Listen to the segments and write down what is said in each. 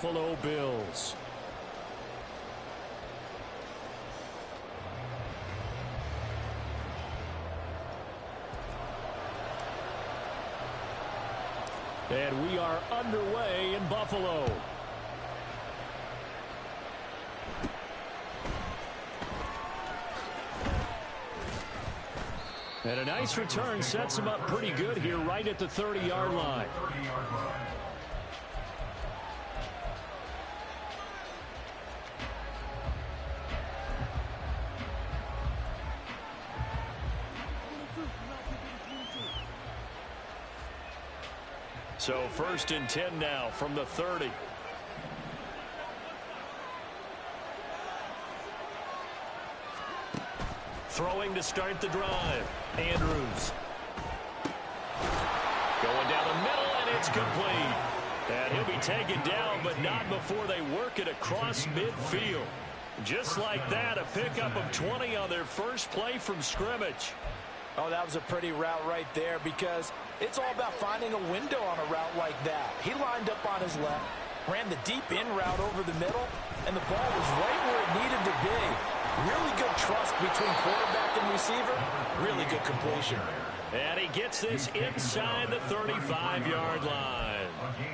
Buffalo Bills. And we are underway in Buffalo. And a nice return sets him up pretty good here right at the 30-yard line. So 1st and 10 now from the 30. Throwing to start the drive. Andrews. Going down the middle, and it's complete. And he'll be taken down, but not before they work it across midfield. Just like that, a pickup of 20 on their first play from scrimmage. Oh, that was a pretty route right there, because it's all about finding a window on a route like that. He lined up on his left, ran the deep in route over the middle, and the ball was right where it needed to be. Really good trust between quarterback and receiver. Really good completion. And he gets this inside the 35-yard line.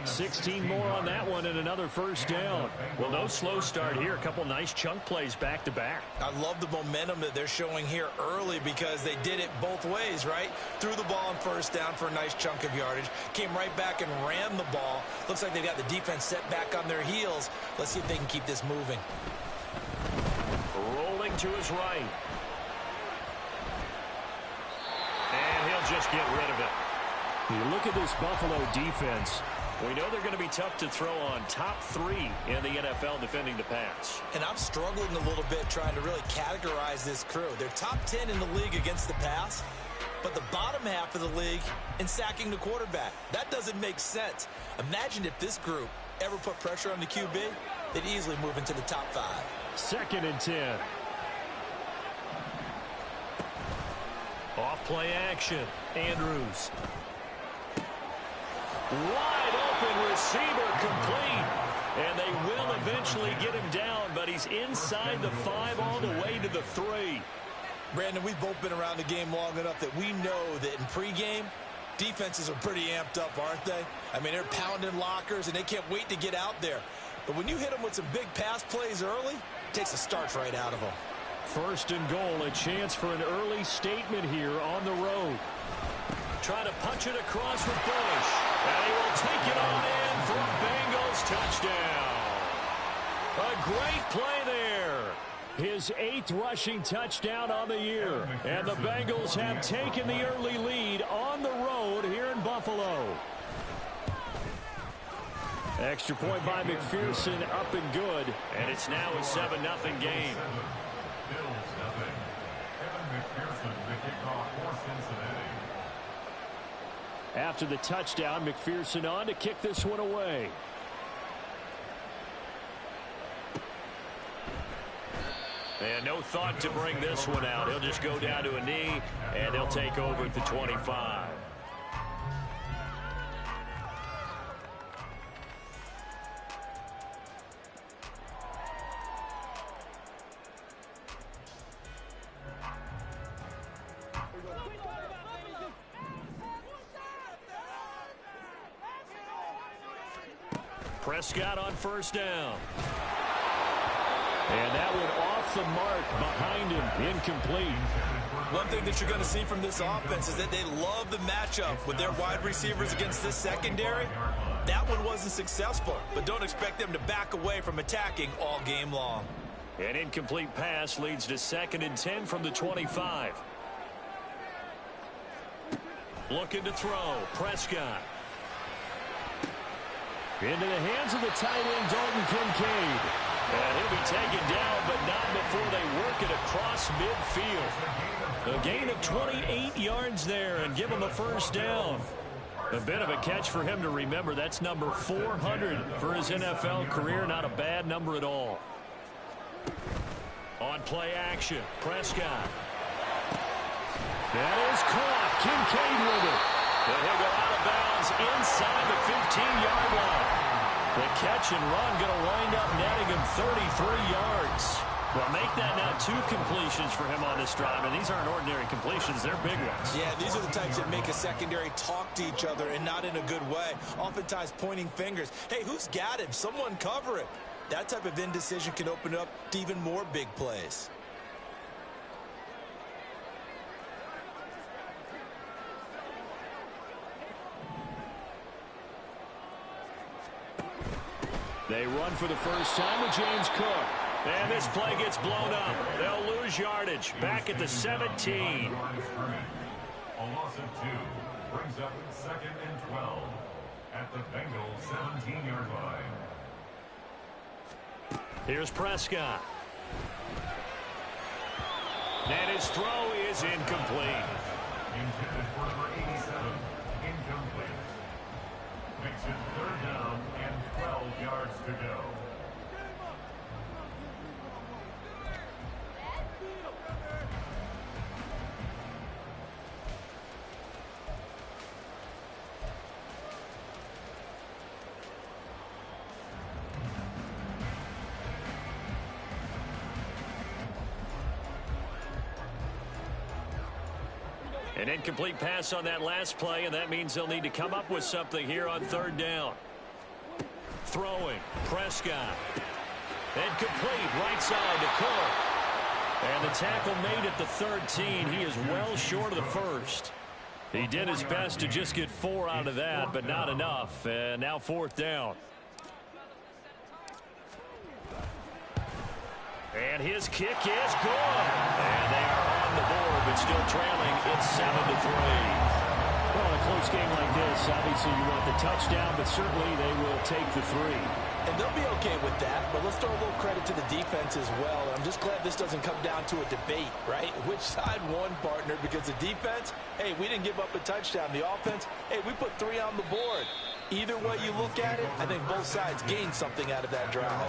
16 more on that one and another first down. Well, no slow start here. A couple nice chunk plays back-to-back. I love the momentum that they're showing here early, because they did it both ways, right? Threw the ball on first down for a nice chunk of yardage. Came right back and ran the ball. Looks like they got the defense set back on their heels. Let's see if they can keep this moving. Rolling to his right. And he'll just get rid of it. You look at this Buffalo defense. We know they're going to be tough to throw on. Top 3 in the NFL defending the pass. And I'm struggling a little bit trying to really categorize this crew. They're top 10 in the league against the pass, but the bottom half of the league in sacking the quarterback. That doesn't make sense. Imagine if this group ever put pressure on the QB, they'd easily move into the top 5. 2nd and 10. Off play action. Andrews. Wide open receiver, complete. And they will eventually get him down, but he's inside the 5 all the way to the 3. Brandon, we've both been around the game long enough that we know that in pregame, defenses are pretty amped up, aren't they? I mean, they're pounding lockers, and they can't wait to get out there. But when you hit them with some big pass plays early, it takes the starch right out of them. 1st and goal, a chance for an early statement here on the road. Trying to punch it across with Bush. And he will take it on in for a Bengals touchdown. A great play there. His 8th rushing touchdown on the year. And the Bengals have taken the early lead on the road here in Buffalo. Extra point by McPherson, up and good. And it's now a 7-0 game. After the touchdown, McPherson on to kick this one away. And no thought to bring this one out. He'll just go down to a knee, and they'll take over at the 25. Prescott on first down. And that one off the mark behind him, incomplete. One thing that you're going to see from this offense is that they love the matchup with their wide receivers against this secondary. That one wasn't successful, but don't expect them to back away from attacking all game long. An incomplete pass leads to 2nd and 10 from the 25. Looking to throw, Prescott. Into the hands of the tight end, Dalton Kincaid. And he'll be taken down, but not before they work it across midfield. A gain of 28 yards there and give him a first down. A bit of a catch for him to remember. That's number 400 for his NFL career. Not a bad number at all. On play action, Prescott. That is caught. Kincaid with it. And he'll go out of bounds inside the 15-yard line. The catch and run going to wind up netting him 33 yards. Well, make that now 2 completions for him on this drive, and these aren't ordinary completions. They're big ones. Yeah, these are the types that make a secondary talk to each other, and not in a good way. Oftentimes pointing fingers. Hey, who's got him? Someone cover it. That type of indecision can open up to even more big plays. They run for the first time with James Cook. And this play gets blown up. They'll lose yardage. Back at the 17. A loss of 2 brings up 2nd and 12 at the Bengals 17-yard line. Here's Prescott. And his throw is incomplete. Intended for number 87. Incomplete. Makes it 3rd down and 12 yards to go. An incomplete pass on that last play, and that means they'll need to come up with something here on 3rd down. Throwing, Prescott. Incomplete, right side to Cook. And the tackle made at the 13. He is well short of the first. He did his best to just get 4 out of that, but not enough. And now 4th down. And his kick is good. And they are on the board, but still trailing. It's 7-3. Well, in a close game like this, obviously you want the touchdown, but certainly they will take the 3. And they'll be okay with that, but let's throw a little credit to the defense as well. I'm just glad this doesn't come down to a debate, right? Which side won, partner? Because the defense, hey, we didn't give up a touchdown. The offense, hey, we put 3 on the board. Either way you look at it, I think both sides gained something out of that drive.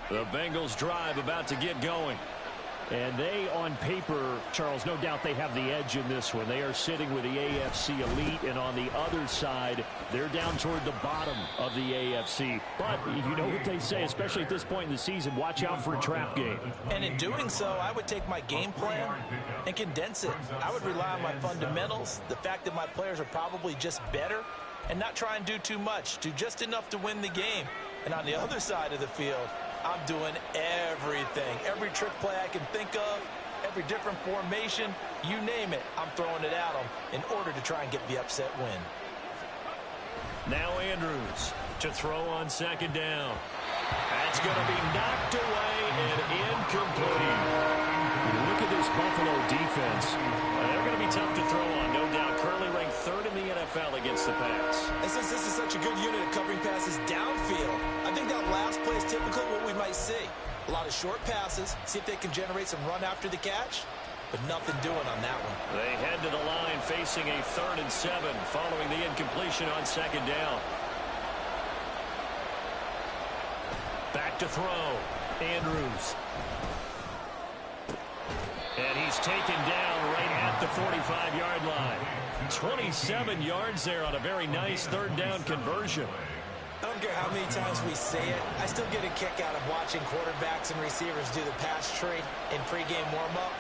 The Bengals drive about to get going. And they, on paper, Charles, no doubt they have the edge in this one. They are sitting with the AFC elite, and on the other side, they're down toward the bottom of the AFC. But you know what they say, especially at this point in the season, watch out for a trap game. And in doing so, I would take my game plan and condense it. I would rely on my fundamentals, the fact that my players are probably just better, and not try and do too much, do just enough to win the game. And on the other side of the field, I'm doing everything. Every trick play I can think of, every different formation, you name it, I'm throwing it at them in order to try and get the upset win. Now Andrews to throw on 2nd down. That's going to be knocked away and incomplete. Look at this Buffalo defense. They're going to be tough to throw on, no doubt. Currently ranked 3rd in the NFL against the pass. And since this is such a good unit of covering passes downfield, I think that last play is typically what we might see. A lot of short passes, see if they can generate some run after the catch, but nothing doing on that one. They head to the line facing a 3rd and 7 following the incompletion on 2nd down. Back to throw. Andrews. And he's taken down right at the 45-yard line. 27 yards there on a very nice 3rd down conversion. I don't care how many times we say it, I still get a kick out of watching quarterbacks and receivers do the pass tree in pregame warm-up.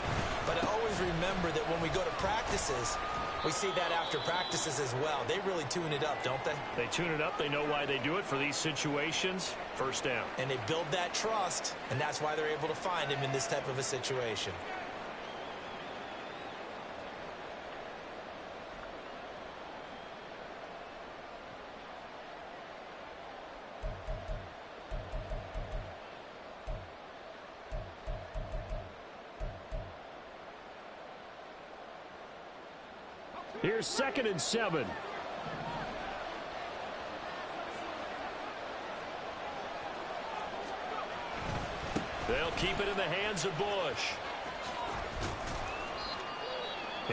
But I always remember that when we go to practices, we see that after practices as well. They really tune it up, don't they? They tune it up. They know why they do it for these situations. 1st down. And they build that trust, and that's why they're able to find him in this type of a situation. Here's 2nd and 7. They'll keep it in the hands of Bush.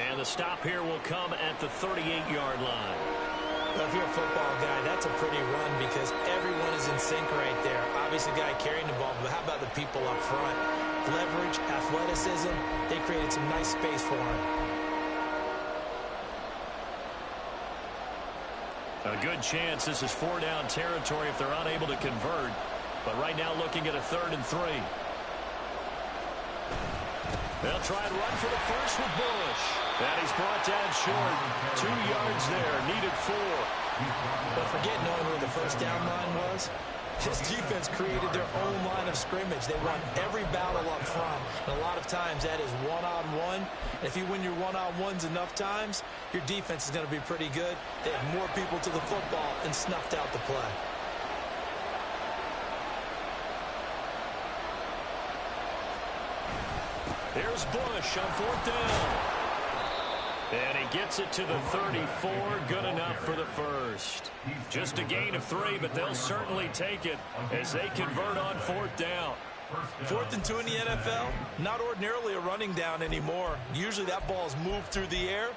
And the stop here will come at the 38-yard line. Well, if you're a football guy, that's a pretty run because everyone is in sync right there. Obviously, the guy carrying the ball, but how about the people up front? Leverage, athleticism, they created some nice space for him. A good chance this is 4-down territory if they're unable to convert. But right now looking at a 3rd and 3. They'll try and run for the first with Bush. And he's brought down short. 2 yards there, needed 4. But forget knowing where the first down line was. This defense created their own line of scrimmage. They won every battle up front. And a lot of times that is one-on-one. And if you win your one-on-ones enough times, your defense is going to be pretty good. They had more people to the football and snuffed out the play. Here's Bush on 4th down. And he gets it to the 34. Good enough for the first. Just a gain of 3, but they'll certainly take it as they convert on 4th down. 4th and 2 in the NFL, not ordinarily a running down anymore. Usually that ball is moved through the air.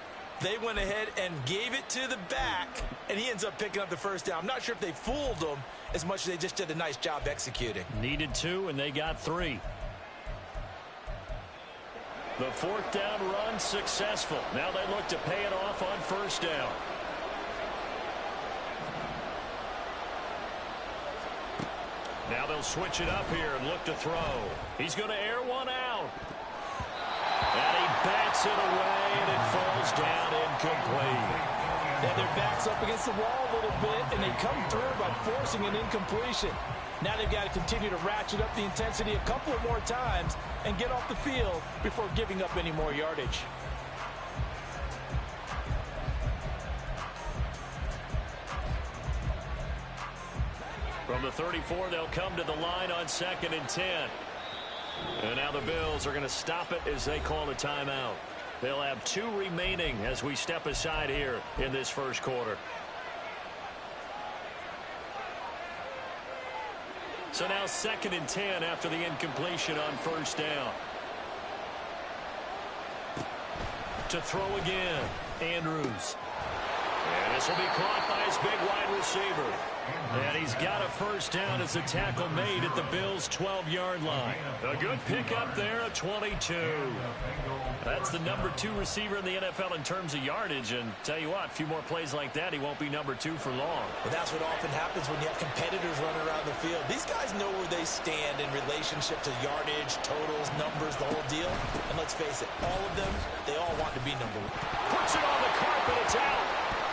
They went ahead and gave it to the back, and he ends up picking up the first down. I'm not sure if they fooled him as much as they just did a nice job executing. Needed 2, and they got 3. The 4th down run successful. Now they look to pay it off on 1st down. Now they'll switch it up here and look to throw. He's going to air one out. And he bats it away, and it falls down incomplete. Yeah, their back's up against the wall a little bit, and they come through by forcing an incompletion. Now they've got to continue to ratchet up the intensity a couple of more times and get off the field before giving up any more yardage. From the 34, they'll come to the line on 2nd and 10. And now the Bills are going to stop it as they call a timeout. They'll have 2 remaining as we step aside here in this first quarter. So now 2nd and 10 after the incompletion on 1st down. To throw again, Andrews. And this will be caught by his big wide receiver. And he's got a first down as the tackle made at the Bills' 12-yard line. A good pickup there at 22. That's the number 2 receiver in the NFL in terms of yardage. And tell you what, a few more plays like that, he won't be number 2 for long. But that's what often happens when you have competitors running around the field. These guys know where they stand in relationship to yardage, totals, numbers, the whole deal. And let's face it, all of them, they all want to be number 1. Puts it on the carpet, it's out.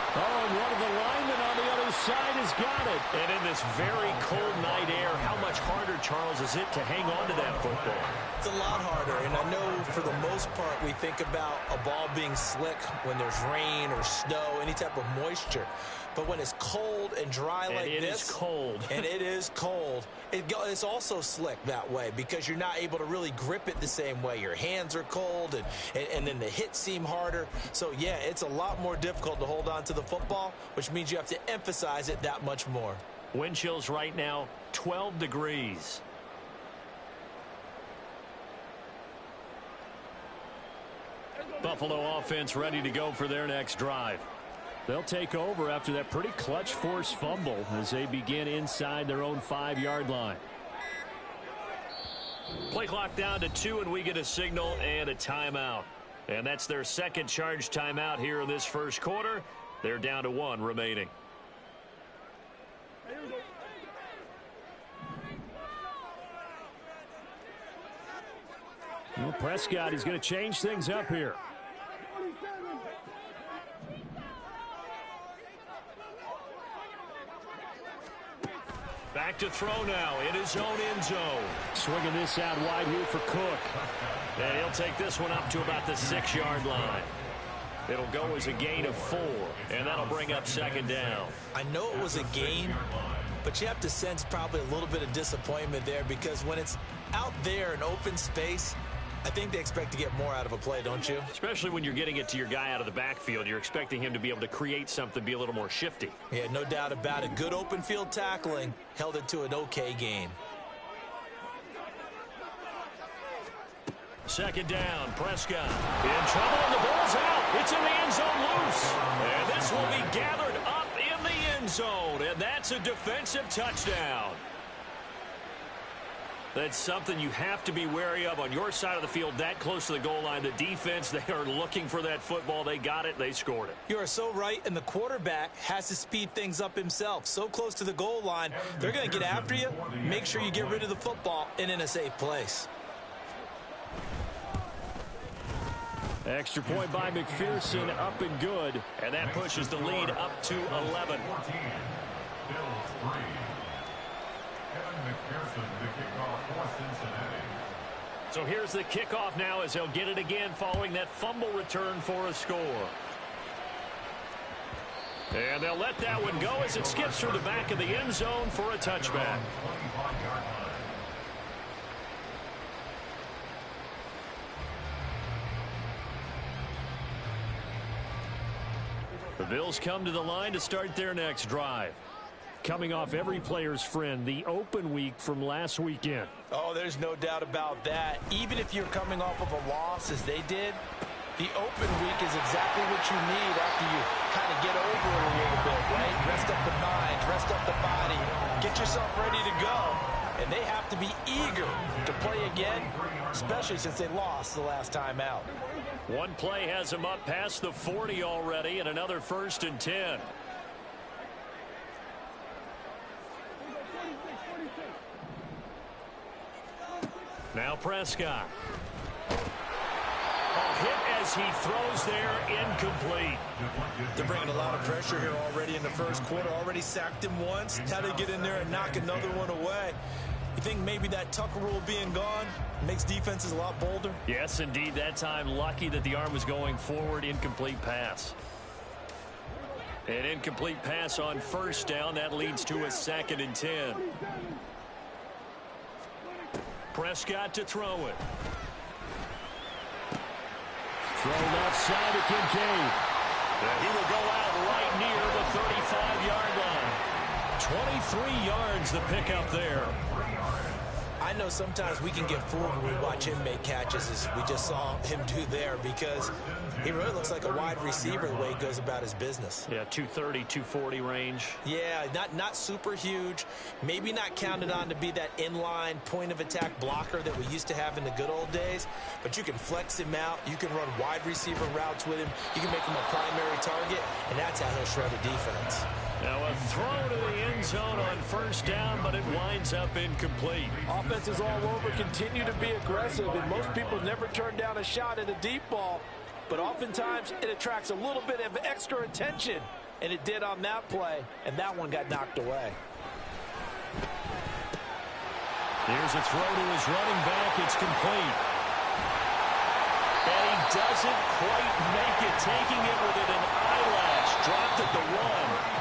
Oh, and one of the linemen on the other side has got it. And in this very cold night air, how much harder, Charles, is it to hang on to that football? It's a lot harder, and I know for the most part we think about a ball being slick when there's rain or snow, any type of moisture. But when it's cold and dry like this, it is cold. And it is cold, it's also slick that way because you're not able to really grip it the same way. Your hands are cold, and then the hits seem harder. So, yeah, it's a lot more difficult to hold on to the football, which means you have to emphasize it that much more. Wind chills right now, 12 degrees. Buffalo offense ready to go for their next drive. They'll take over after that pretty clutch forced fumble as they begin inside their own 5-yard line. Play clock down to 2, and we get a signal and a timeout. And that's their second charge timeout here in this first quarter. They're down to 1 remaining. Well, Prescott is going to change things up here. Back to throw now in his own end zone. Swinging this out wide here for Cook. And he'll take this one up to about the 6-yard line. It'll go as a gain of 4, and that'll bring up 2nd down. I know it was a gain, but you have to sense probably a little bit of disappointment there because when it's out there in open space, I think they expect to get more out of a play, don't you? Especially when you're getting it to your guy out of the backfield. You're expecting him to be able to create something, be a little more shifty. Yeah, no doubt about it. Good open field tackling held it to an okay gain. 2nd down, Prescott in trouble, and the ball's out. It's in the end zone loose. And this will be gathered up in end zone, and that's a defensive touchdown. That's something you have to be wary of on your side of the field, that close to the goal line. The defense, they are looking for that football. They got it. They scored it. You are so right, and the quarterback has to speed things up himself. So close to the goal line, they're going to get after you. Make sure you get rid of the football and in a safe place. Extra point by McPherson, up and good. And that pushes the lead up to 11. So here's the kickoff now as they'll get it again following that fumble return for a score. And they'll let that one go as it skips through the back of the end zone for a touchback. The Bills come to the line to start their next drive. Coming off every player's friend, the open week from last weekend. Oh, there's no doubt about that. Even if you're coming off of a loss as they did, the open week is exactly what you need after you kind of get over it a little bit, right? Rest up the mind, rest up the body, get yourself ready to go. And they have to be eager to play again, especially since they lost the last time out. One play has them up past the 40 already, and another 1st and 10. Now Prescott. A hit as he throws there, incomplete. They're bringing a lot of pressure here already in the first quarter. Already sacked him once. How to get in there and knock another one away. You think maybe that Tucker rule being gone makes defenses a lot bolder? Yes, indeed. That time, lucky that the arm was going forward. Incomplete pass. An incomplete pass on 1st down. That leads to a 2nd and 10. Prescott to throw it. Throw left side to Kincaid. And he will go out right near the 35-yard line. 23 yards the pickup there. I know sometimes we can get fooled when we watch him make catches, as we just saw him do there, because he really looks like a wide receiver the way he goes about his business. Yeah, 230, 240 range. Yeah, not super huge. Maybe not counted on to be that inline point-of-attack blocker that we used to have in the good old days, but you can flex him out. You can run wide receiver routes with him. You can make him a primary target, and that's how he'll shred a defense. Now a throw to the end zone on 1st down, but it winds up incomplete. Offenses all over continue to be aggressive, and most people never turn down a shot at a deep ball. But oftentimes it attracts a little bit of extra attention, and it did on that play, and that one got knocked away. Here's a throw to his running back. It's complete. And he doesn't quite make it, taking it within an eyelash. Dropped at the 1.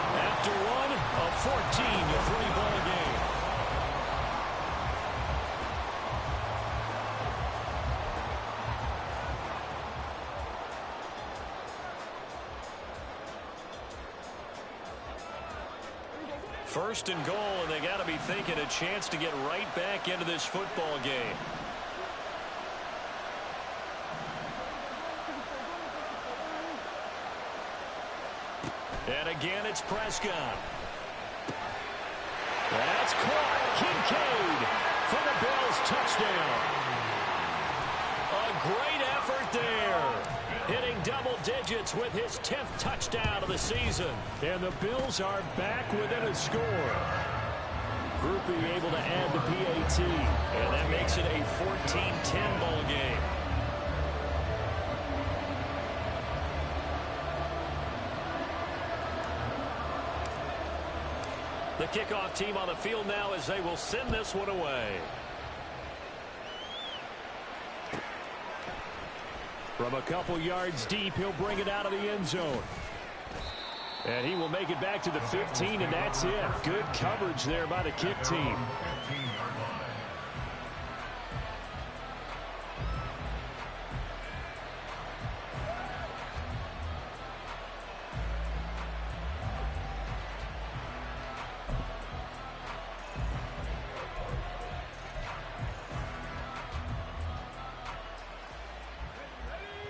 After one, a 14-3 ball game. First and goal, and they got to be thinking a chance to get right back into this football game. And again, it's Prescott. That's caught. Kincaid for the Bills touchdown. A great effort there. Hitting double digits with his 10th touchdown of the season. And the Bills are back within a score. Groupie able to add the PAT. And that makes it a 14-10 ball game. The kickoff team on the field now as they will send this one away. From a couple yards deep, he'll bring it out of the end zone. And he will make it back to the 15, and that's it. Good coverage there by the kick team.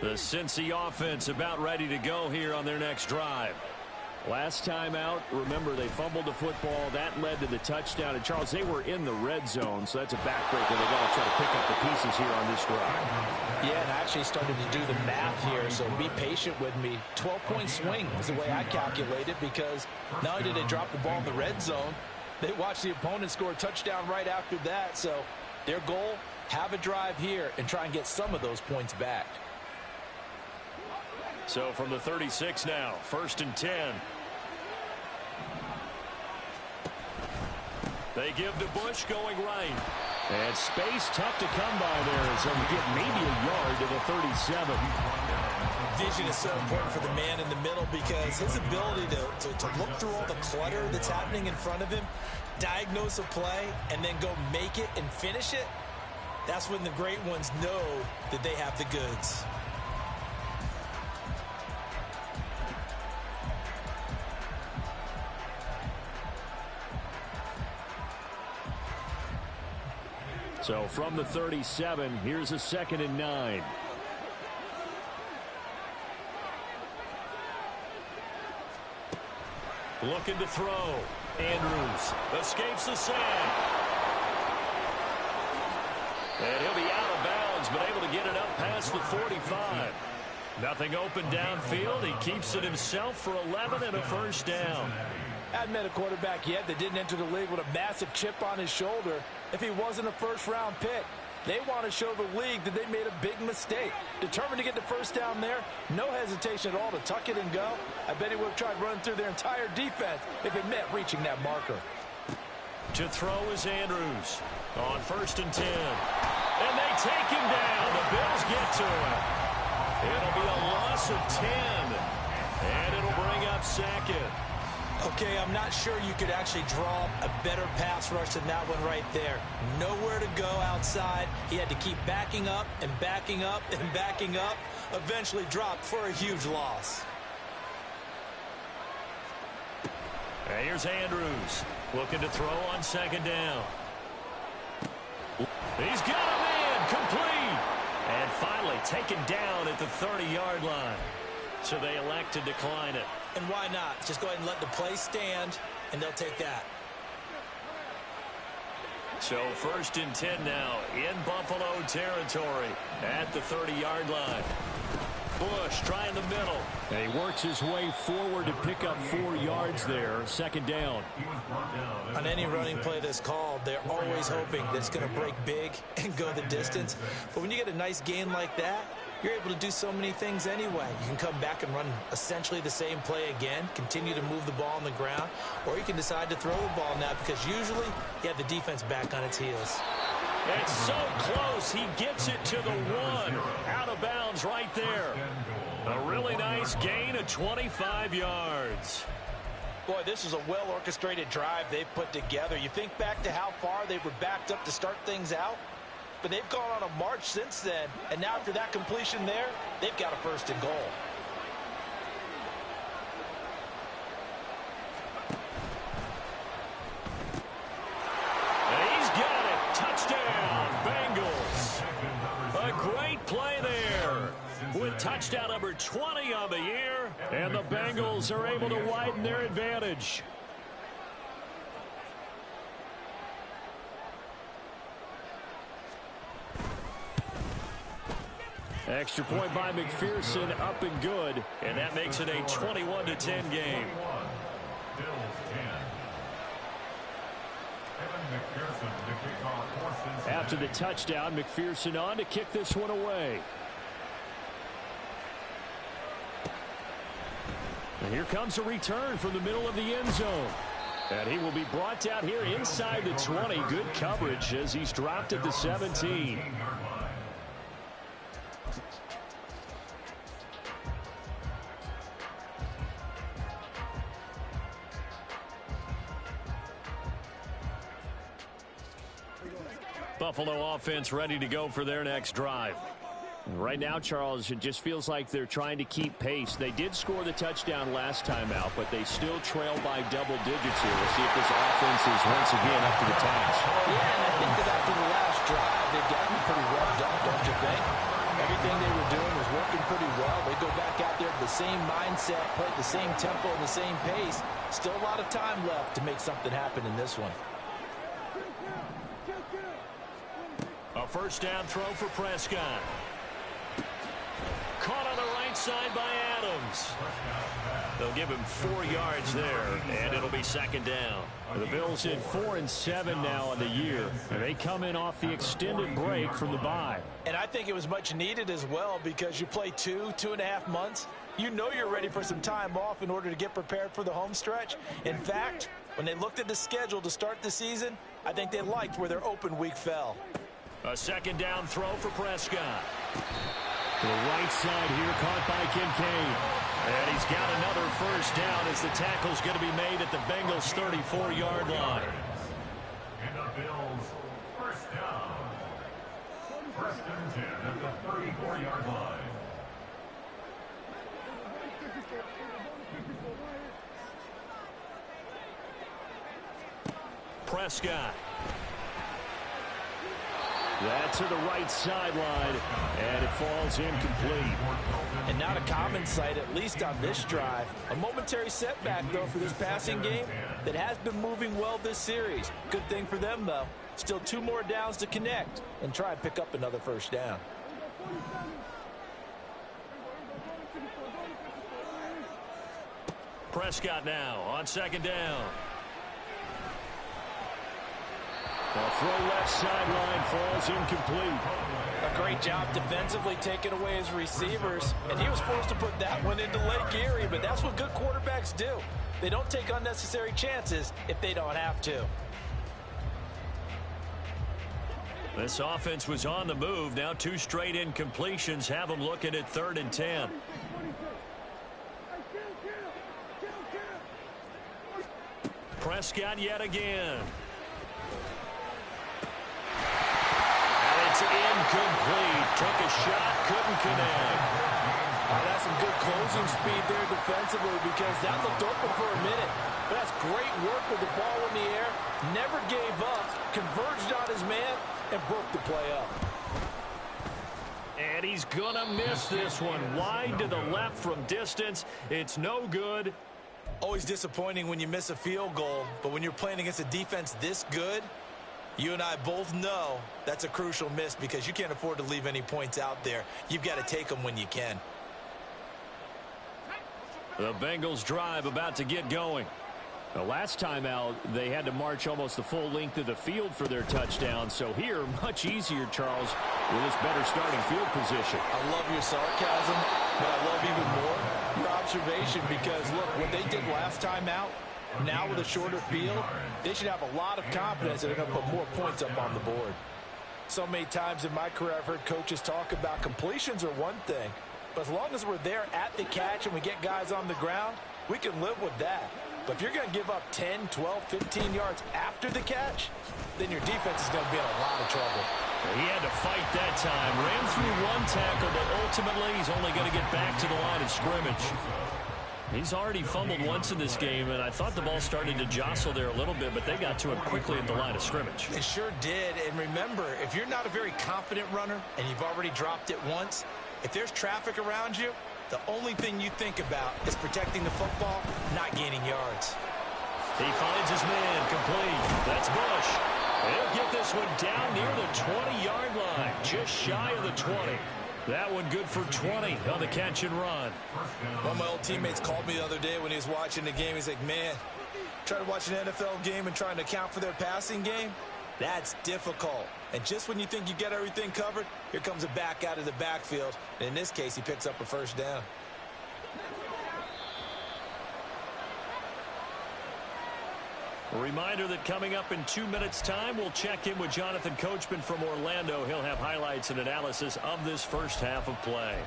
The Cincy offense about ready to go here on their next drive. Last time out, remember, they fumbled the football. That led to the touchdown. And, Charles, they were in the red zone, so that's a backbreaker. They got to try to pick up the pieces here on this drive. Yeah, and I actually started to do the math here, so be patient with me. 12-point swing is the way I calculate it, because not only did they drop the ball in the red zone, they watched the opponent score a touchdown right after that. So their goal, have a drive here and try and get some of those points back. So from the 36 now, 1st and 10. They give to Bush going right. And space tough to come by there, so we get maybe a yard to the 37. Vision is so important for the man in the middle, because his ability to look through all the clutter that's happening in front of him, diagnose a play, and then go make it and finish it, that's when the great ones know that they have the goods. So from the 37, here's a 2nd and 9. Looking to throw. Andrews escapes the sack. And he'll be out of bounds, but able to get it up past the 45. Nothing open downfield. He keeps it himself for 11 and a 1st down. Hadn't met a quarterback yet that didn't enter the league with a massive chip on his shoulder if he wasn't a first-round pick. They want to show the league that they made a big mistake. Determined to get the 1st down there, no hesitation at all to tuck it and go. I bet he would have tried running through their entire defense if it meant reaching that marker. To throw is Andrews on 1st and 10. And they take him down. The Bills get to him. It'll be a loss of 10. And it'll bring up 2nd. Okay, I'm not sure you could actually draw a better pass rush than that one right there. Nowhere to go outside. He had to keep backing up and backing up and backing up. Eventually dropped for a huge loss. And here's Andrews looking to throw on 2nd down. He's got a man complete. And finally taken down at the 30-yard line. So they elect to decline it. And why not? Just go ahead and let the play stand, and they'll take that. So 1st and 10 now in Buffalo territory at the 30-yard line. Bush trying the middle. And he works his way forward to pick up 4 yards there. 2nd down. On any running play that's called, they're always hoping that it's going to break big and go the distance. But when you get a nice gain like that, you're able to do so many things anyway. You can come back and run essentially the same play again, continue to move the ball on the ground, or you can decide to throw the ball now, because usually you have the defense back on its heels. It's so close. He gets it to the 1. Out of bounds right there. A really nice gain of 25 yards. Boy, this is a well-orchestrated drive they've put together. You think back to how far they were backed up to start things out, but they've gone on a march since then, and now after that completion there, they've got a 1st and goal. And he's got it. Touchdown, Bengals. A great play there with touchdown number 20 on the year, and the Bengals are able to widen their advantage. Extra point by McPherson, up and good, and that makes it a 21-10 game. After the touchdown, McPherson on to kick this one away. And here comes a return from the middle of the end zone. And he will be brought down here inside the 20. Good coverage as he's dropped at the 17. Buffalo offense ready to go for their next drive. Right now, Charles, it just feels like they're trying to keep pace. They did score the touchdown last time out, but they still trail by double digits here. We'll see if this offense is once again up to the task. Yeah, and I think that after the last drive, they've gotten pretty revved up, don't you think? Everything they were doing was working pretty well. They go back out there with the same mindset, play at the same tempo and the same pace. Still a lot of time left to make something happen in this one. A first down throw for Prescott. Caught on the right side by Adams. They'll give him 4 yards there, and it'll be second down. The Bills in 4-7 now on the year, and they come in off the extended break from the bye. And I think it was much needed as well, because you play 2.5 months. You know you're ready for some time off in order to get prepared for the home stretch. In fact, when they looked at the schedule to start the season, I think they liked where their open week fell. A second down throw for Prescott. To the right side here, caught by Kincaid. And he's got another first down as the tackle's going to be made at the Bengals' 34-yard line. And the Bills, first down. First and 10 at the 34-yard line. Prescott. That's to the right sideline, and it falls incomplete. And not a common sight, at least on this drive. A momentary setback, though, for this passing game that has been moving well this series. Good thing for them, though. Still 2 more downs to connect and try and pick up another first down. Prescott now on second down. The throw left sideline falls incomplete. A great job defensively taking away his receivers, and he was forced to put that one into Lake Erie, but that's what good quarterbacks do. They don't take unnecessary chances if they don't have to. This offense was on the move. Now 2 straight incompletions have them looking at 3rd and 10. Prescott yet again. It's incomplete. Took a shot, couldn't connect. Oh, that's some good closing speed there defensively, because that looked open for a minute. But that's great work with the ball in the air. Never gave up, converged on his man, and broke the play up. And he's going to miss this one. Wide to the left from distance. It's no good. Always disappointing when you miss a field goal, but when you're playing against a defense this good, you and I both know that's a crucial miss, because you can't afford to leave any points out there. You've got to take them when you can. The Bengals drive about to get going. The last time out, they had to march almost the full length of the field for their touchdown. So here, much easier, Charles, with this better starting field position. I love your sarcasm, but I love even more your observation, because, look, what they did last time out, now with a shorter field, they should have a lot of confidence that they're going to put more points up on the board. So many times in my career, I've heard coaches talk about completions are one thing, but as long as we're there at the catch and we get guys on the ground, we can live with that. But if you're going to give up 10, 12, 15 yards after the catch, then your defense is going to be in a lot of trouble. He had to fight that time. Ran through 1 tackle, but ultimately he's only going to get back to the line of scrimmage. He's already fumbled once in this game, and I thought the ball started to jostle there a little bit, but they got to him quickly at the line of scrimmage. It sure did. And remember, if you're not a very confident runner and you've already dropped it once, if there's traffic around you, the only thing you think about is protecting the football, not gaining yards. He finds his man complete. That's Bush. They'll get this one down near the 20-yard line, just shy of the 20. That one good for 20 on the catch and run. One of my old teammates called me the other day when he was watching the game. He's like, man, trying to watch an NFL game and trying to account for their passing game, that's difficult. And just when you think you get everything covered, here comes a back out of the backfield. And in this case, he picks up a first down. A reminder that coming up in 2 minutes' time, we'll check in with Jonathan Coachman from Orlando. He'll have highlights and analysis of this first half of play.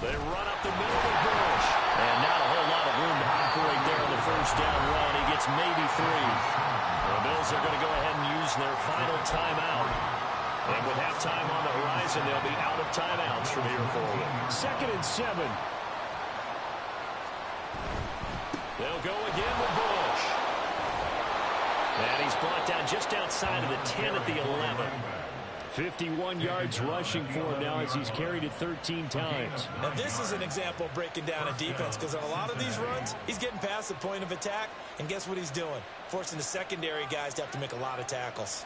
They run up the middle of Bush. And not a whole lot of room to operate there on the first down run. He gets maybe 3. The Bills are going to go ahead and use their final timeout. And with halftime on the horizon, they'll be out of timeouts from here forward. 2nd and 7. They'll go again with Bush. And he's brought down just outside of the 10 at the 11. 51 yards rushing for him now as he's carried it 13 times. Now this is an example of breaking down a defense, because on a lot of these runs, he's getting past the point of attack, and guess what he's doing? Forcing the secondary guys to have to make a lot of tackles.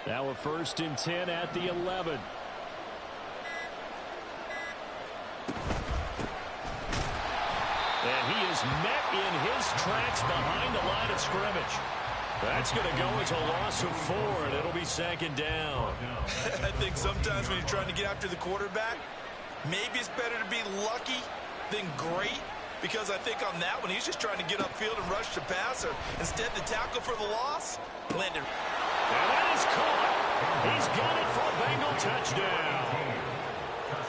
Now a 1st and 10 at the 11. And he is met in his tracks behind the line of scrimmage. That's going to go as a loss of 4, and it'll be 2nd down. I think sometimes when you're trying to get after the quarterback, maybe it's better to be lucky than great, because I think on that one, he's just trying to get upfield and rush the passer. Instead, the tackle for the loss landed. And that is caught. He's got it for a Bengal touchdown.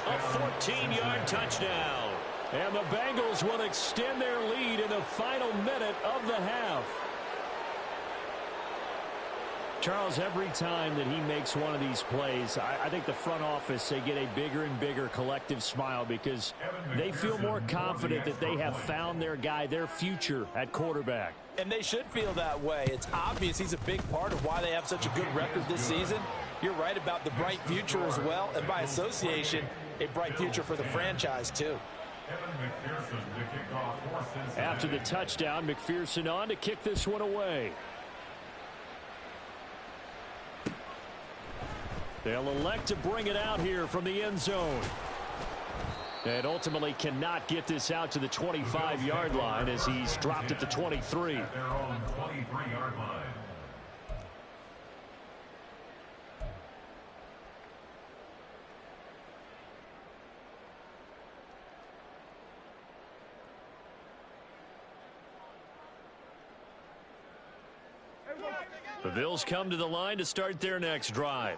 A 14-yard touchdown. And the Bengals will extend their lead in the final minute of the half. Charles, every time that he makes one of these plays, I think the front office, they get a bigger and bigger collective smile because they feel more confident that they have found their guy, their future at quarterback. And they should feel that way. It's obvious he's a big part of why they have such a good record this season. You're right about the bright future as well, and by association, a bright future for the franchise too. After the touchdown, McPherson on to kick this one away. They'll elect to bring it out here from the end zone. And ultimately cannot get this out to the 25-yard line as he's dropped at the 23. At their own 23-yard line. The Bills come to the line to start their next drive.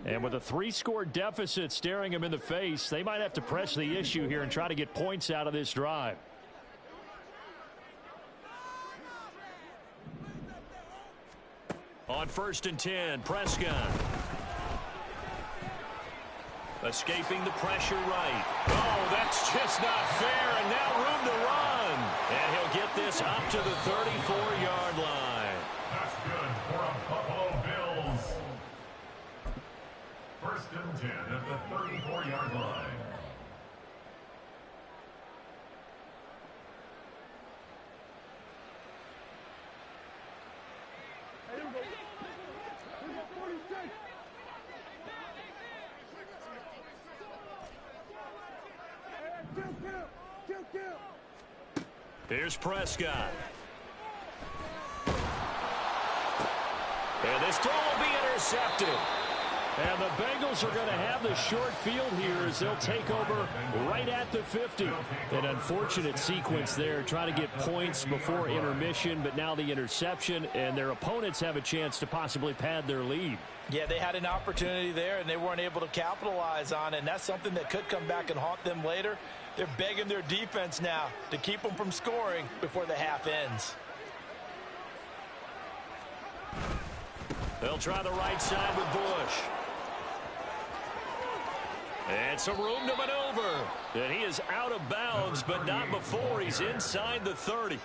And with a 3-score deficit staring them in the face, they might have to press the issue here and try to get points out of this drive. On 1st and 10, Prescott. Escaping the pressure right. Oh, that's just not fair, and now room to run. And he'll get this up to the 34-yard line. That's good for a Buffalo Bills. 1st and 10 at the 34-yard line. Here's Prescott. And this throw will be intercepted. And the Bengals are going to have the short field here as they'll take over right at the 50. An unfortunate sequence there, trying to get points before intermission, but now the interception, and their opponents have a chance to possibly pad their lead. Yeah, they had an opportunity there, and they weren't able to capitalize on it, and that's something that could come back and haunt them later. They're begging their defense now to keep them from scoring before the half ends. They'll try the right side with Bush. And some room to maneuver. And he is out of bounds, but not before he's inside the 30.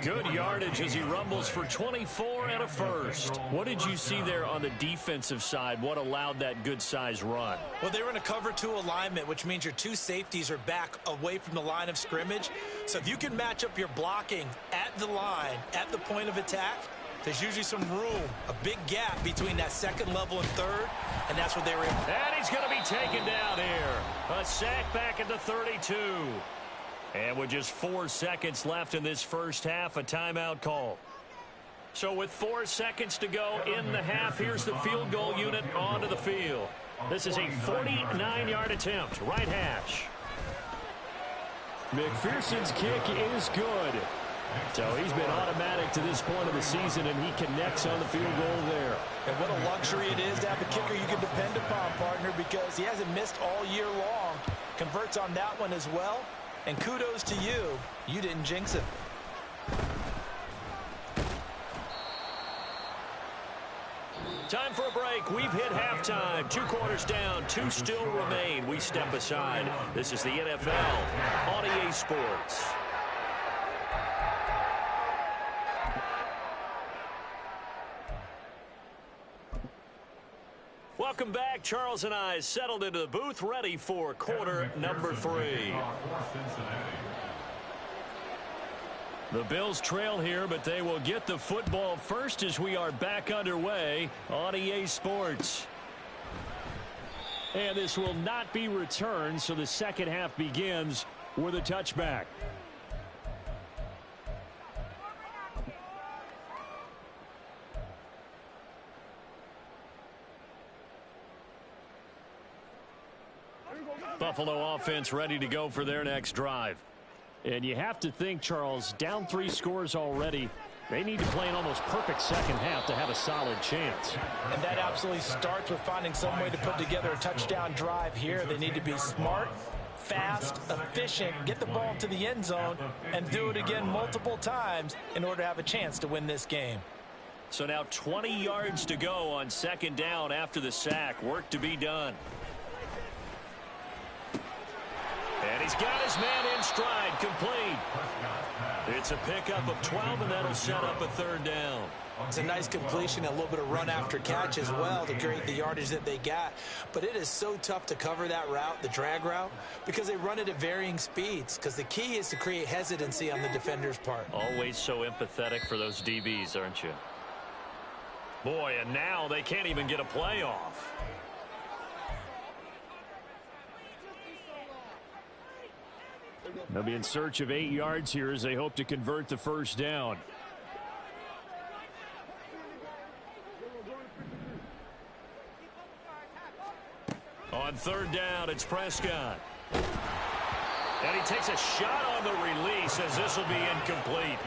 Good yardage as he rumbles for 24 and a first. What did you see there on the defensive side? What allowed that good-sized run? Well, they were in a cover 2 alignment, which means your 2 safeties are back away from the line of scrimmage. So if you can match up your blocking at the line, at the point of attack, there's usually some room, a big gap between that 2nd level and 3rd, and that's what they were able to do. And he's going to be taken down here. A sack back at the 32. And with just 4 seconds left in this first half, a timeout call. So with 4 seconds to go in the half, here's the field goal unit onto the field. This is a 49-yard attempt, right hash. McPherson's kick is good. So he's been automatic to this point of the season, and he connects on the field goal there. And what a luxury it is to have a kicker you can depend upon, partner, because he hasn't missed all year long. Converts on that one as well. And kudos to you. You didn't jinx it. Time for a break. We've hit halftime. 2 quarters down. 2 still remain. We step aside. This is the NFL on EA Sports. Welcome back. Charles and I settled into the booth, ready for quarter number 3. The Bills trail here, but they will get the football first as we are back underway on EA Sports. And this will not be returned, so the second half begins with a touchback. Buffalo offense ready to go for their next drive. And you have to think, Charles, down 3 scores already. They need to play an almost perfect second half to have a solid chance. And that absolutely starts with finding some way to put together a touchdown drive here. They need to be smart, fast, efficient, get the ball to the end zone, and do it again multiple times in order to have a chance to win this game. So now 20 yards to go on second down after the sack. Work to be done. And he's got his man in stride, complete. It's a pickup of 12, and that'll set up a third down. It's a nice completion, a little bit of run after catch as well to create the yardage that they got. But it is so tough to cover that route, the drag route, because they run it at varying speeds. Because the key is to create hesitancy on the defender's part. Always so empathetic for those DBs, aren't you? Boy, and now they can't even get a play off. They'll be in search of 8 yards here as they hope to convert the first down. On third down, it's Prescott. And he takes a shot on the release as this will be incomplete.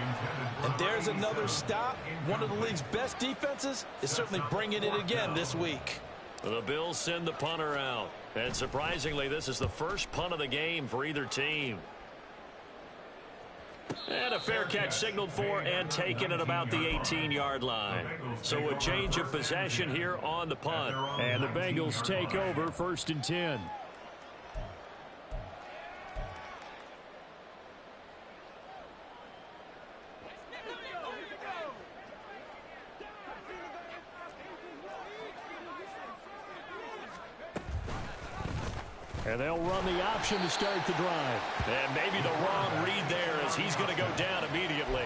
And there's another stop. One of the league's best defenses is certainly bringing it again this week. The Bills send the punter out. And surprisingly, this is the first punt of the game for either team. And a fair catch signaled for and taken at about the 18-yard line. So a change of possession here on the punt. And the Bengals take over 1st and 10. And they'll run the option to start the drive. And maybe the wrong read there as he's going to go down immediately.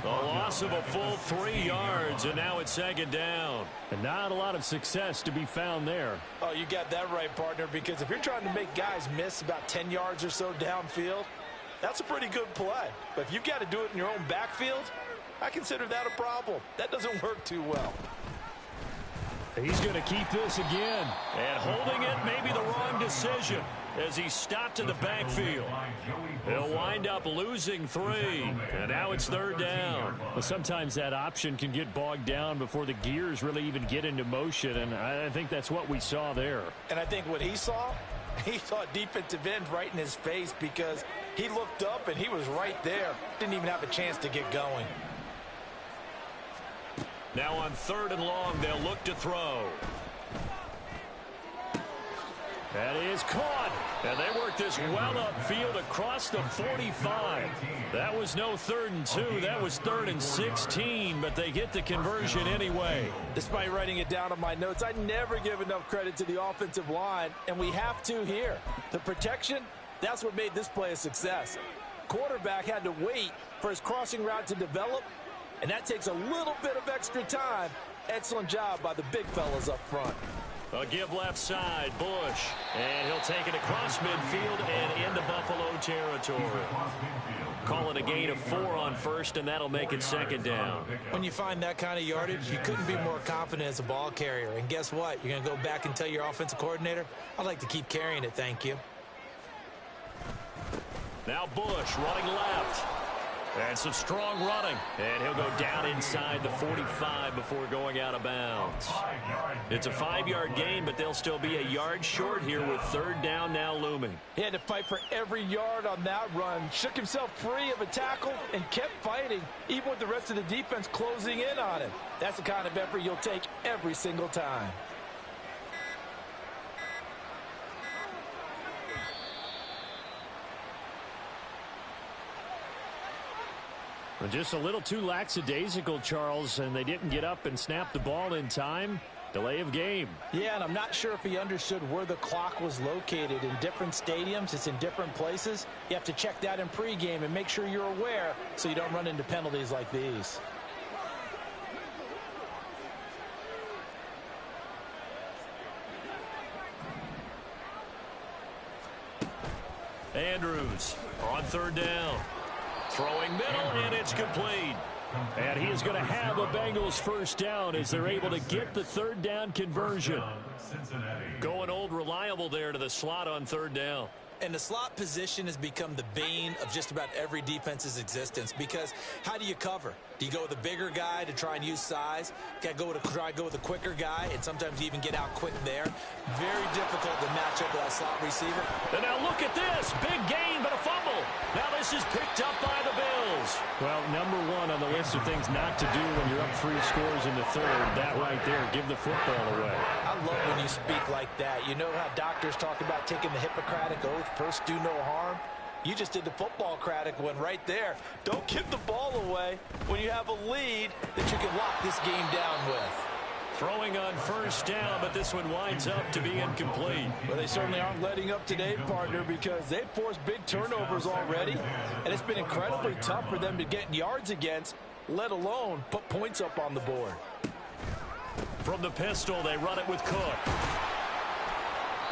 A loss of a full 3 yards, and now it's second down. And not a lot of success to be found there. Oh, you got that right, partner, because if you're trying to make guys miss about 10 yards or so downfield, that's a pretty good play. But if you've got to do it in your own backfield, I consider that a problem. That doesn't work too well. He's going to keep this again. And holding it may be the wrong decision as he stopped in the backfield. He'll wind up losing 3. And now it's third down. Well, sometimes that option can get bogged down before the gears really even get into motion. And I think that's what we saw there. And I think what he saw defensive end right in his face because he looked up and he was right there. Didn't even have a chance to get going. Now on third and long, they'll look to throw. That is caught. And they work this well upfield across the 45. That was no 3rd and 2. That was 3rd and 16, but they get the conversion anyway. Despite writing it down on my notes, I never give enough credit to the offensive line, and we have to here. The protection, that's what made this play a success. Quarterback had to wait for his crossing route to develop, and that takes a little bit of extra time. Excellent job by the big fellas up front. A give left side, Bush. And he'll take it across midfield and into Buffalo territory. Call it a gain of 4 on first, and that'll make it second down. When you find that kind of yardage, you couldn't be more confident as a ball carrier. And guess what? You're going to go back and tell your offensive coordinator, I'd like to keep carrying it, thank you. Now Bush running left. And some strong running. And he'll go down inside the 45 before going out of bounds. It's a 5-yard gain, but they'll still be a yard short here with third down now looming. He had to fight for every yard on that run. Shook himself free of a tackle and kept fighting, even with the rest of the defense closing in on him. That's the kind of effort you'll take every single time. Just a little too lackadaisical, Charles, and they didn't get up and snap the ball in time. Delay of game. Yeah, and I'm not sure if he understood where the clock was located. In different stadiums, it's in different places. You have to check that in pregame and make sure you're aware so you don't run into penalties like these. Andrews on third down. Throwing middle, and it's complete. And he is going to have a Bengals first down as they're able to get the third down conversion. Going old reliable there to the slot on third down. And the slot position has become the bane of just about every defense's existence, because how do you cover? Do you go with a bigger guy to try and use size? Got to try to go with a quicker guy, and sometimes you even get out quick there. Very difficult to match up with that slot receiver. And now look at this. Big gain, but a fumble. Now this is picked up by the Bills. Well, number one on the list of things not to do when you're up 3 scores in the third. That right there, give the football away. I love when you speak like that. You know how doctors talk about taking the Hippocratic Oath, first do no harm? You just did the football-cratic one right there. Don't give the ball away when you have a lead that you can lock this game down with. Throwing on first down, but this one winds up to be incomplete. Well, they certainly aren't letting up today, partner, because they've forced big turnovers already, and it's been incredibly tough for them to get yards against, let alone put points up on the board. From the pistol, they run it with Cook.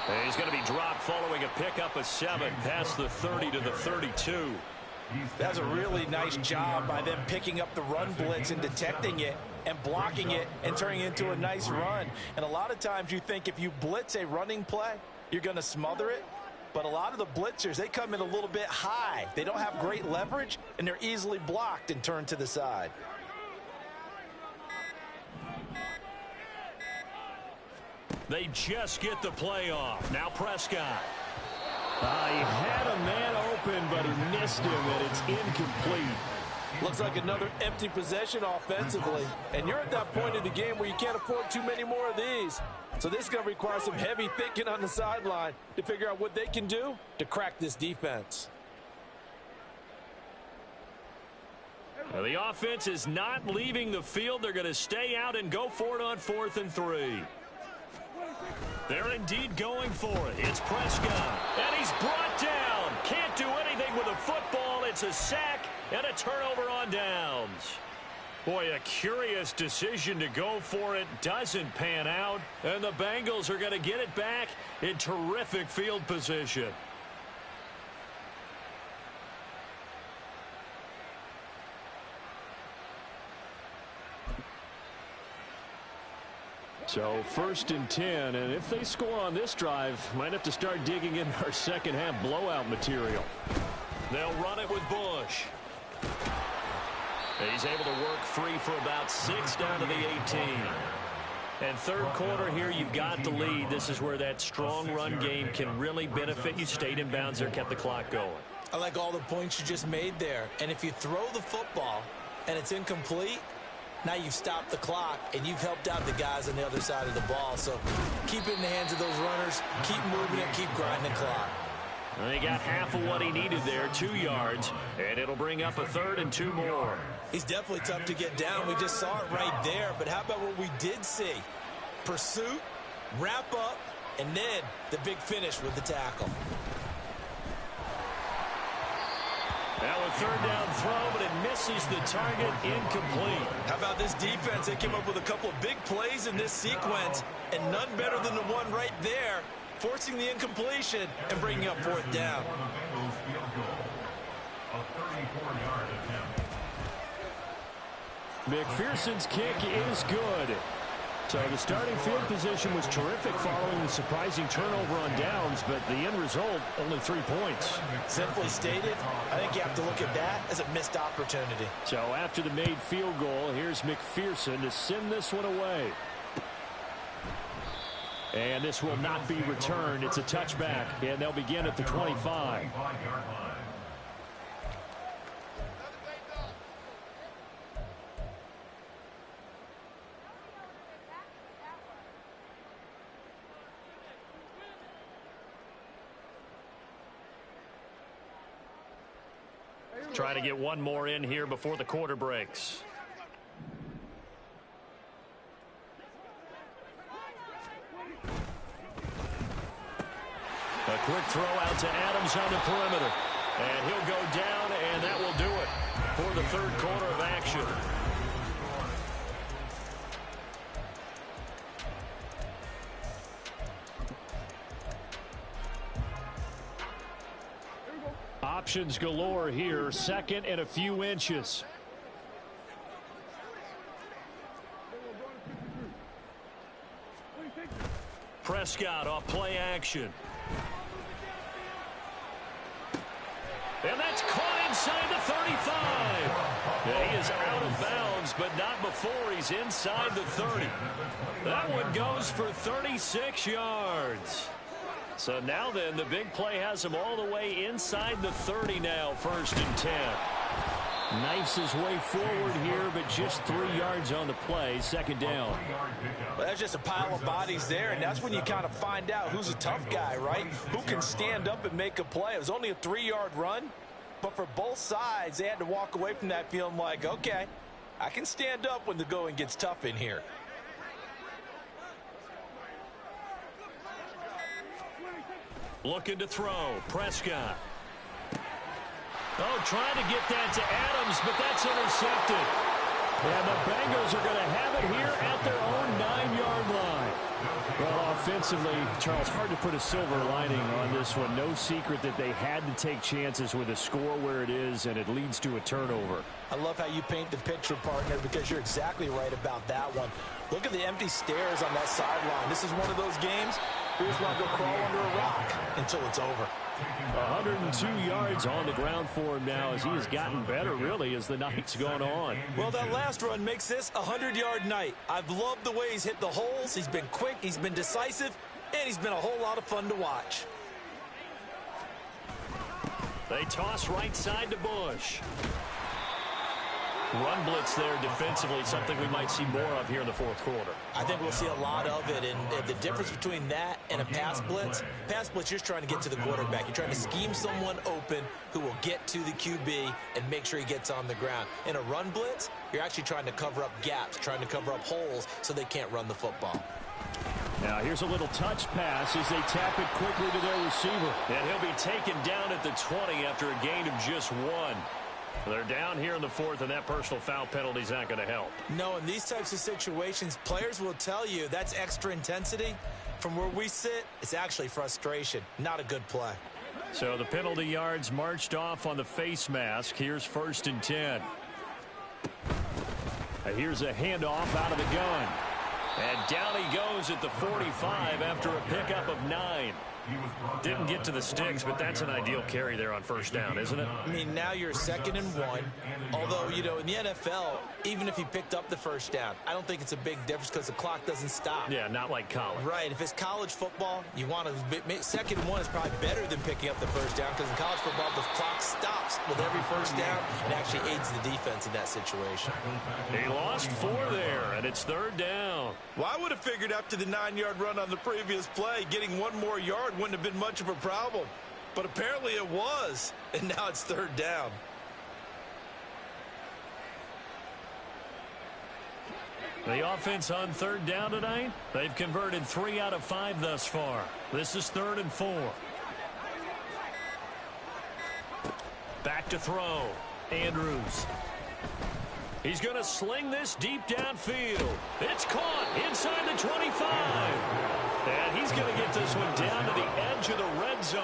And he's going to be dropped following a pickup of 7 past the 30 to the 32. That's a really nice job by them picking up the run blitz and detecting it and blocking it and turning it into a nice run. And a lot of times you think if you blitz a running play, you're going to smother it. But a lot of the blitzers, they come in a little bit high. They don't have great leverage, and they're easily blocked and turned to the side. They just get the play off. Now Prescott. He had a man open, but he missed him, and it's incomplete. Looks like another empty possession offensively. And you're at that point in the game where you can't afford too many more of these. So this is going to require some heavy thinking on the sideline to figure out what they can do to crack this defense. Well, the offense is not leaving the field. They're going to stay out and go for it on 4th and 3. They're indeed going for it. It's Prescott. And he's brought down. Can't do anything with a football. It's a sack and a turnover on downs. Boy, a curious decision to go for it. Doesn't pan out. And the Bengals are going to get it back in terrific field position. So 1st and 10, and if they score on this drive, might have to start digging in our second half blowout material. They'll run it with Bush. He's able to work free for about 6 down to the 18. And third quarter here, you've got the lead. This is where that strong run game can really benefit you. Stayed in bounds there, kept the clock going. I like all the points you just made there. And if you throw the football and it's incomplete, now you've stopped the clock, and you've helped out the guys on the other side of the ball. So keep it in the hands of those runners. Keep moving it. Keep grinding the clock. And he got half of what he needed there, 2 yards. And it'll bring up a 3rd and 2 more. He's definitely tough to get down. We just saw it right there. But how about what we did see? Pursuit, wrap up, and then the big finish with the tackle. Now a 3rd down throw, but it misses the target, incomplete. How about this defense? They came up with a couple of big plays in this sequence, and none better than the one right there, forcing the incompletion and bringing up 4th down. McPherson's kick is good. So the starting field position was terrific following the surprising turnover on downs, but the end result, only 3 points. Simply stated, I think you have to look at that as a missed opportunity. So after the made field goal, here's McPherson to send this one away. And this will not be returned. It's a touchback, and they'll begin at the 25. Try to get one more in here before the quarter breaks. A quick throw out to Adams on the perimeter. And he'll go down, and that will do it for the third quarter of action. Options galore here. Second and a few inches. Prescott off play action. And that's caught inside the 35. Yeah, he is out of bounds, but not before he's inside the 30. That one goes for 36 yards. So now then, the big play has him all the way inside the 30 now, 1st and 10. Knifes his way forward here, but just 3 yards on the play, 2nd down. Well, that's just a pile of bodies there, and that's when you kind of find out who's a tough guy, right? Who can stand up and make a play. It was only a 3-yard run, but for both sides, they had to walk away from that feeling like, okay, I can stand up when the going gets tough in here. Looking to throw. Prescott. Oh, trying to get that to Adams, but that's intercepted. And the Bengals are going to have it here at their own 9-yard line. Well, offensively, Charles, hard to put a silver lining on this one. No secret that they had to take chances with a score where it is, and it leads to a turnover. I love how you paint the picture, partner, because you're exactly right about that one. Look at the empty stairs on that sideline. This is one of those games where you just want to go crawl under a rock until it's over. 102 yards on the ground for him now as he has gotten better, really, as the night's gone on. Well, that last run makes this a 100-yard night. I've loved the way he's hit the holes. He's been quick, he's been decisive, and he's been a whole lot of fun to watch. They toss right side to Bush. Run blitz there defensively, something we might see more of here in the 4th quarter. I think we'll see a lot of it, and the difference between that and a pass blitz, you're just trying to get to the quarterback. You're trying to scheme someone open who will get to the QB and make sure he gets on the ground. In a run blitz, you're actually trying to cover up gaps, trying to cover up holes so they can't run the football. Now here's a little touch pass as they tap it quickly to their receiver. And he'll be taken down at the 20 after a gain of just 1. They're down here in the 4th, and that personal foul penalty is not going to help. No, in these types of situations, players will tell you that's extra intensity. From where we sit, it's actually frustration, not a good play. So the penalty yards marched off on the face mask. Here's 1st and 10. Here's a handoff out of the gun. And down he goes at the 45 after a pickup of 9. Didn't get to the sticks, but that's an ideal carry there on 1st down, isn't it? I mean, now you're 2nd and 1. Although, you know, in the NFL, even if he picked up the 1st down, I don't think it's a big difference because the clock doesn't stop. Yeah, not like college. Right. If it's college football, you want to 2nd and 1 is probably better than picking up the 1st down because in college football, the clock stops with every 1st down and actually aids the defense in that situation. He lost 4 there, and it's 3rd down. Well, I would have figured after the 9-yard run on the previous play, getting 1 more yard wouldn't have been much of a problem. But apparently it was, and now it's 3rd down. The offense on 3rd down tonight, they've converted 3 out of 5 thus far. This is 3rd and 4. Back to throw. Andrews. He's going to sling this deep downfield. It's caught inside the 25. And he's he's going to get this one down to the edge of the red zone.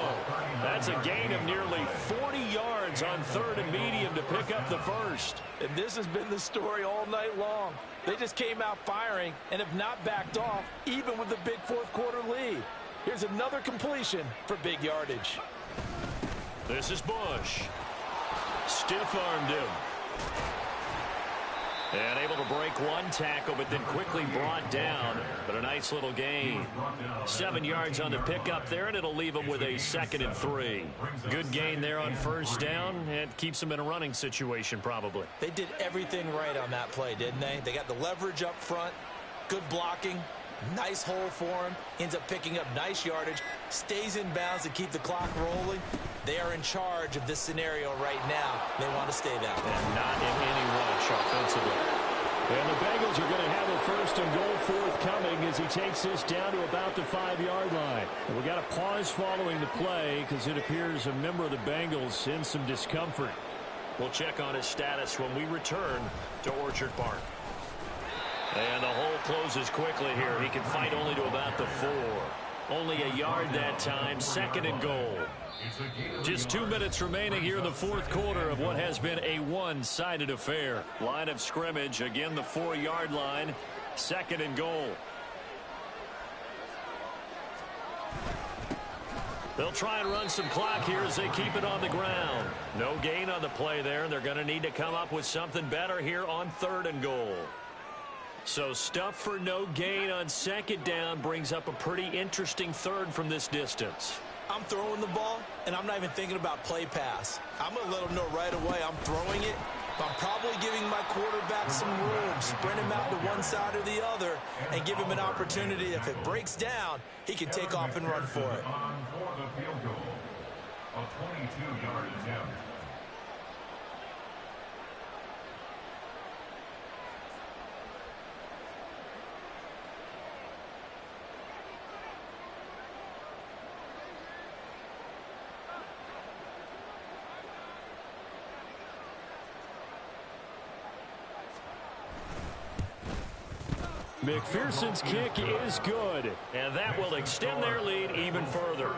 That's a gain of nearly 40 yards on 3rd and medium to pick up the first. And this has been the story all night long. They just came out firing and have not backed off, even with the big fourth-quarter lead. Here's another completion for big yardage. This is Bush. Stiff-armed him. And able to break one tackle, but then quickly brought down. But a nice little gain. 7 yards on the pickup there, and it'll leave him with a 2nd and 3. Good gain there on first down, and keeps him in a running situation probably. They did everything right on that play, didn't they? They got the leverage up front, good blocking, nice hole for him, ends up picking up nice yardage, stays in bounds to keep the clock rolling. They are in charge of this scenario right now. They want to stay that way. And not in any rush offensively. And the Bengals are going to have a 1st and goal forthcoming as he takes this down to about the 5-yard line. And we got a pause following the play because it appears a member of the Bengals in some discomfort. We'll check on his status when we return to Orchard Park. And the hole closes quickly here. He can fight only to about the 4. Only a yard that time, 2nd and goal. Just 2 minutes remaining here in the 4th quarter of what has been a one-sided affair. Line of scrimmage, again the 4-yard line, 2nd and goal. They'll try and run some clock here as they keep it on the ground. No gain on the play there, and they're going to need to come up with something better here on 3rd and goal. So stuff for no gain on 2nd down brings up a pretty interesting 3rd from this distance. I'm throwing the ball, and I'm not even thinking about play pass. I'm going to let them know right away I'm throwing it, but I'm probably giving my quarterback some room, spread him out to one side or the other, and give him an opportunity. If it breaks down, he can take off and run for it. For the field goal, a 22-yard attempt. McPherson's kick is good, and that will extend their lead even further.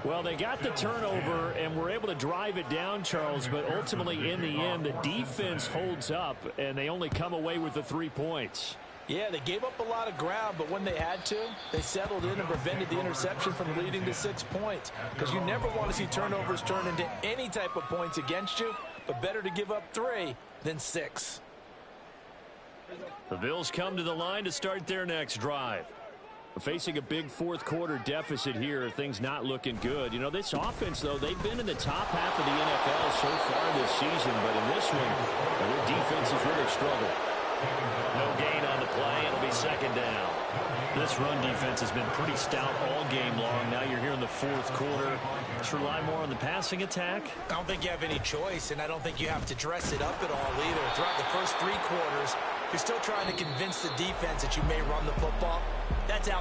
Well, they got the turnover and were able to drive it down, Charles, but ultimately in the end, the defense holds up, and they only come away with the 3 points. Yeah, they gave up a lot of ground, but when they had to, they settled in and prevented the interception from leading to 6 points. Because you never want to see turnovers turn into any type of points against you, but better to give up 3 than 6. The Bills come to the line to start their next drive. Facing a big 4th quarter deficit here, things not looking good. You know, this offense, though, they've been in the top half of the NFL so far this season, but in this one, their defense has really struggled. No gain on the play. It'll be 2nd down. This run defense has been pretty stout all game long. Now you're here in the 4th quarter. Let's rely more on the passing attack. I don't think you have any choice, and I don't think you have to dress it up at all either. Throughout the first 3 quarters, you're still trying to convince the defense that you may run the football. That's out.